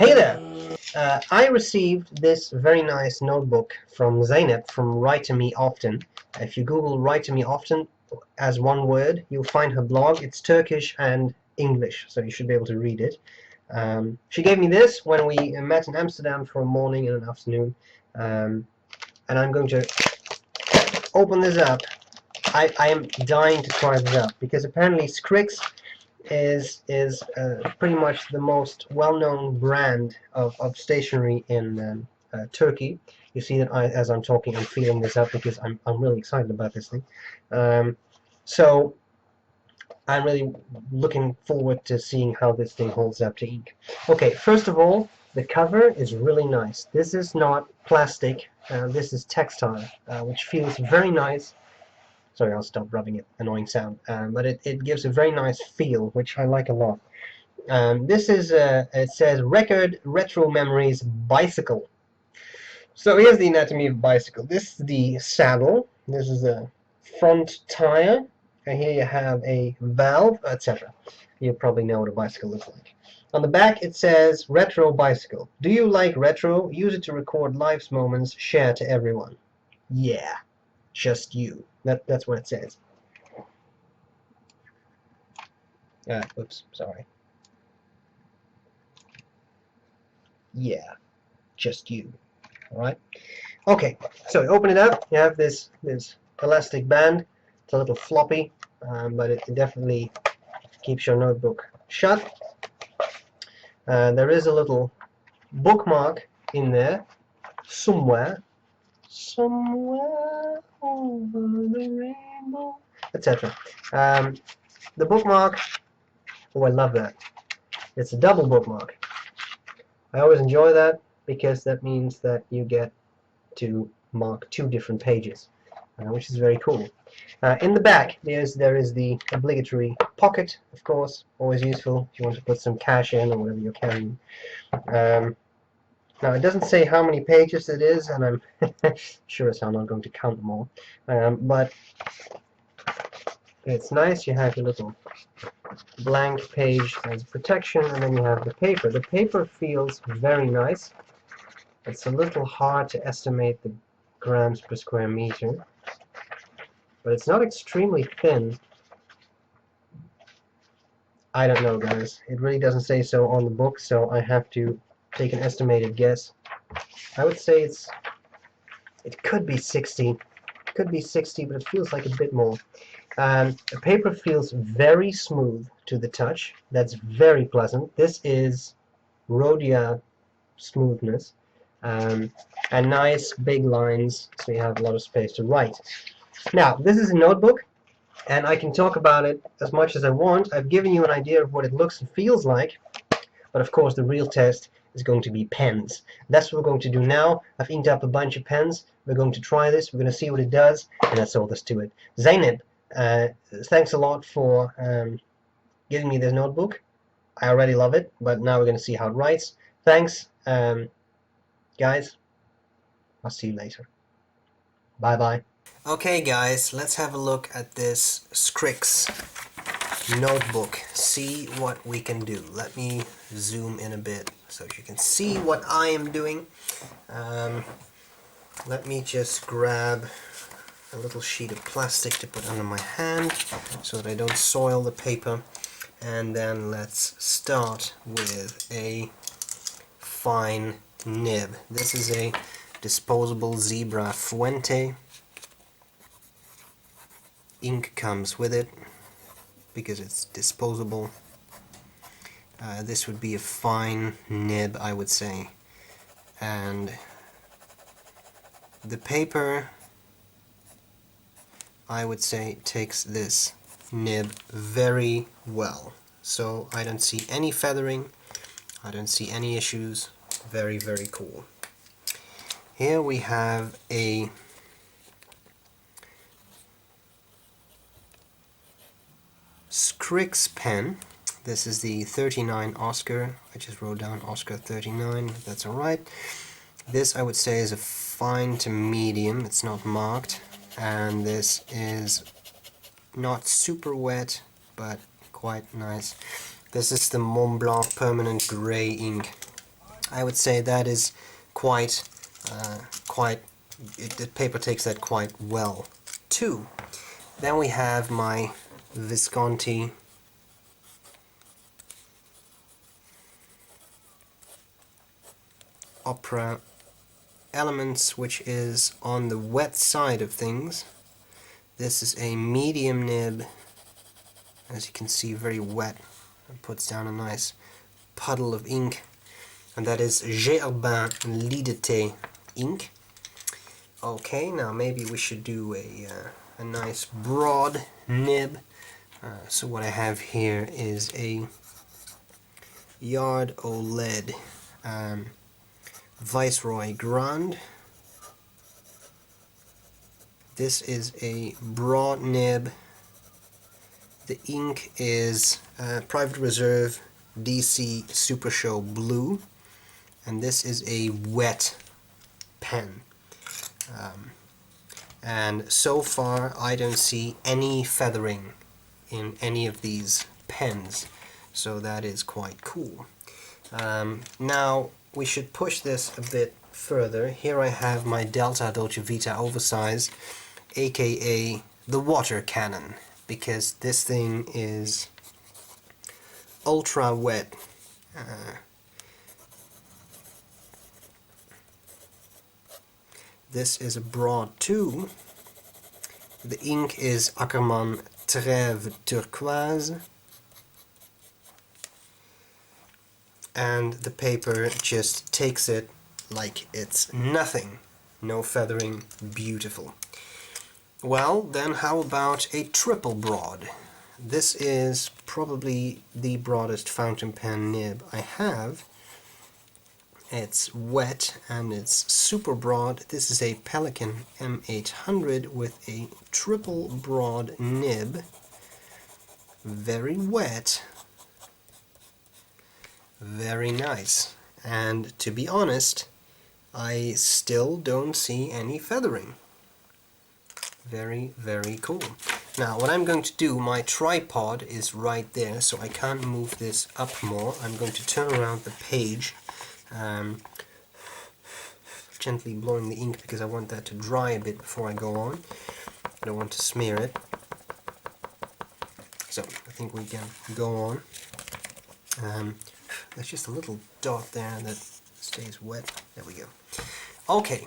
Hey there! I received this very nice notebook from Zainab from Write to Me Often. If you Google Write to Me Often as one word, you'll find her blog. It's Turkish and English, so you should be able to read it. She gave me this when we met in Amsterdam for a morning and an afternoon. And I'm going to open this up. I am dying to try this out because apparently Scrikss is pretty much the most well-known brand of stationery in Turkey. You see that as I'm talking, I'm feeling this up because I'm really excited about this thing. So I'm really looking forward to seeing how this thing holds up to ink. Okay, first of all, the cover is really nice. This is not plastic. This is textile, which feels very nice. Sorry, I'll stop rubbing it. Annoying sound. But it gives a very nice feel, which I like a lot. This is, it says Record Retro Memories Bicycle. So here's the anatomy of a bicycle. This is the saddle. This is the front tire. And here you have a valve, etc. You probably know what a bicycle looks like. On the back it says Retro Bicycle. Do you like retro? Use it to record life's moments. Share to everyone. Yeah, just you. That's what it says. Oops, sorry. Yeah, just you. Alright? Okay, so open it up. You have this elastic band. It's a little floppy, but it definitely keeps your notebook shut. There is a little bookmark in there somewhere. Somewhere over the rainbow, etc. The bookmark, oh, I love that. It's a double bookmark. I always enjoy that because that means that you get to mark two different pages, which is very cool. In the back, there is the obligatory pocket, of course, always useful if you want to put some cash in or whatever you're carrying. Now, it doesn't say how many pages it is, and I'm sure as hell not going to count them all. But it's nice. You have your little blank page as protection, and then you have the paper. The paper feels very nice. It's a little hard to estimate the grams per square meter, but it's not extremely thin. I don't know, guys. It really doesn't say so on the book, so I have to take an estimated guess. I would say it could be 60. Could be 60, but it feels like a bit more. The paper feels very smooth to the touch. That's very pleasant. This is Rhodia smoothness. And nice big lines, so you have a lot of space to write. Now, this is a notebook, and I can talk about it as much as I want. I've given you an idea of what it looks and feels like, but of course the real test is going to be pens. That's what we're going to do now. I've inked up a bunch of pens. We're going to try this. We're going to see what it does, and that's all there's to it. Zainab, thanks a lot for giving me this notebook. I already love it, but now we're going to see how it writes. Thanks, guys. I'll see you later. Bye-bye. Okay, guys, let's have a look at this Scrikss notebook. See what we can do. Let me zoom in a bit so you can see what I am doing. Let me just grab a little sheet of plastic to put under my hand so that I don't soil the paper. And then let's start with a fine nib. This is a disposable Zebra Fuente. Ink comes with it because it's disposable. This would be a fine nib, I would say. And the paper, I would say, takes this nib very well. So I don't see any feathering, I don't see any issues. Very, very cool. Here we have a Scrikss pen. This is the 39 Oscar. I just wrote down Oscar 39, that's alright. This I would say is a fine to medium, it's not marked, and this is not super wet, but quite nice. This is the Mont Blanc Permanent Grey ink. I would say that is quite, the paper takes that quite well too. Then we have my Visconti Opera Elements, which is on the wet side of things. This is a medium nib, as you can see, very wet. It puts down a nice puddle of ink, and that is B.R.E Lidete ink. Okay, now maybe we should do a nice broad nib. So what I have here is a Yard OLED Viceroy Grand. This is a broad nib. The ink is Private Reserve DC Super Show Blue, and this is a wet pen. And so far I don't see any feathering in any of these pens, so that is quite cool. Now we should push this a bit further. Here I have my Delta Dolce Vita Oversize, aka the water cannon, because this thing is ultra wet. This is a broad too. The ink is Ackerman Trèves Turquoise, and the paper just takes it like it's nothing. No feathering, beautiful. Well, then how about a triple broad? This is probably the broadest fountain pen nib I have. It's wet and it's super broad. This is a Pelikan M800 with a triple broad nib. Very wet. Very nice. And to be honest, I still don't see any feathering. Very, very cool. Now what I'm going to do, my tripod is right there, so I can't move this up more. I'm going to turn around the page, gently blowing the ink because I want that to dry a bit before I go on. I don't want to smear it. So I think we can go on. There's just a little dot there that stays wet. There we go. Okay,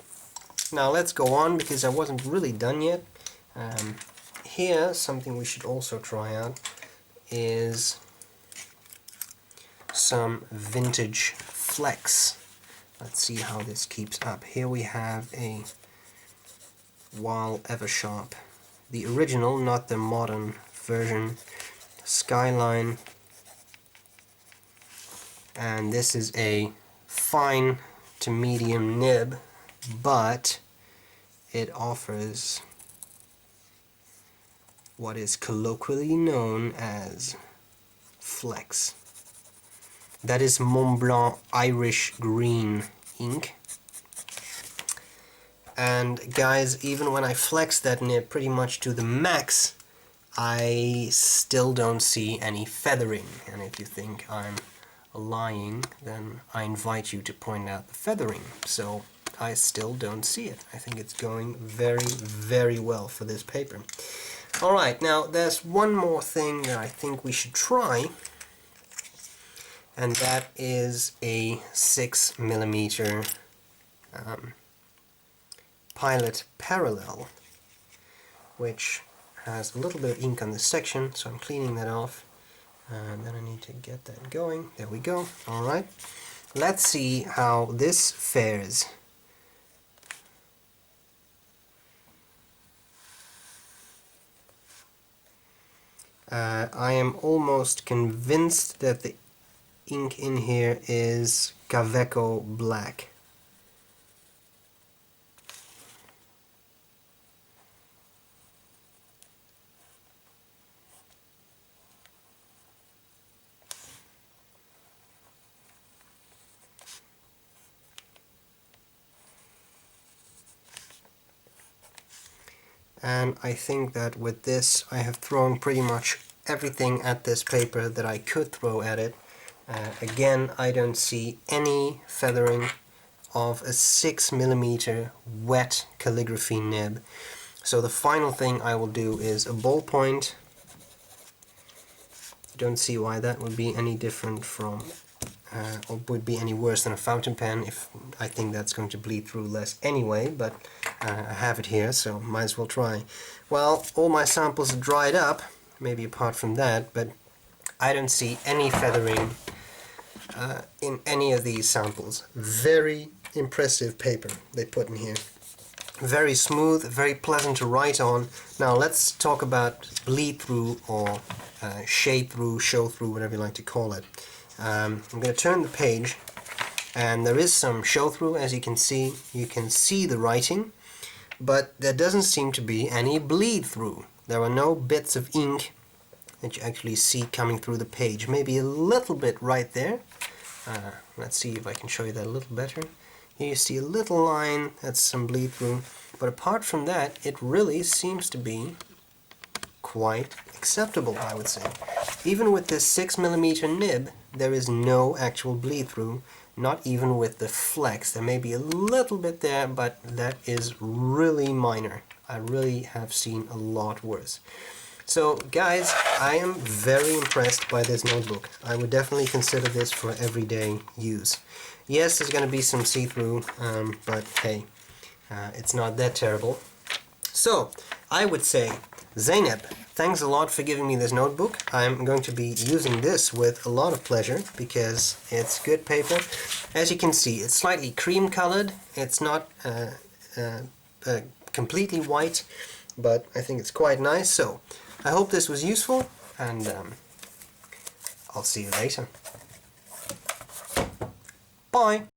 now let's go on because I wasn't really done yet. Here, something we should also try out is some vintage flex. Let's see how this keeps up. Here we have a While Eversharp, the original, not the modern version, Skyline, and this is a fine to medium nib, but it offers what is colloquially known as flex. That is Mont Blanc Irish Green ink. And guys, even when I flex that nib pretty much to the max, I still don't see any feathering. And if you think I'm lying, then I invite you to point out the feathering. So I still don't see it. I think it's going very, very well for this paper. Alright, now there's one more thing that I think we should try, and that is a 6mm Pilot Parallel, which has a little bit of ink on this section, so I'm cleaning that off, and then I need to get that going. There we go. Alright, let's see how this fares. I am almost convinced that the ink in here is Kaweco Black. And I think that with this I have thrown pretty much everything at this paper that I could throw at it. Again, I don't see any feathering of a 6mm wet calligraphy nib. So the final thing I will do is a ballpoint. Don't see why that would be any different from, or would be any worse than a fountain pen. If I think that's going to bleed through less anyway, but I have it here, so might as well try. Well, all my samples are dried up, maybe apart from that, but I don't see any feathering in any of these samples. Very impressive paper they put in here. Very smooth, very pleasant to write on. Now let's talk about bleed through or shade through, show through, whatever you like to call it. I'm going to turn the page, and there is some show through, as you can see. You can see the writing, but there doesn't seem to be any bleed through. There are no bits of ink that you actually see coming through the page. Maybe a little bit right there. Let's see if I can show you that a little better. Here you see a little line, that's some bleed through, but apart from that, it really seems to be quite acceptable, I would say. Even with this 6mm nib, there is no actual bleed through, not even with the flex. There may be a little bit there, but that is really minor. I really have seen a lot worse. So guys, I am very impressed by this notebook. I would definitely consider this for everyday use. Yes, there's going to be some see-through, but hey, it's not that terrible. So, I would say, Zeynep, thanks a lot for giving me this notebook. I'm going to be using this with a lot of pleasure because it's good paper. As you can see, it's slightly cream-colored. It's not completely white, but I think it's quite nice. So, I hope this was useful, and I'll see you later. Bye!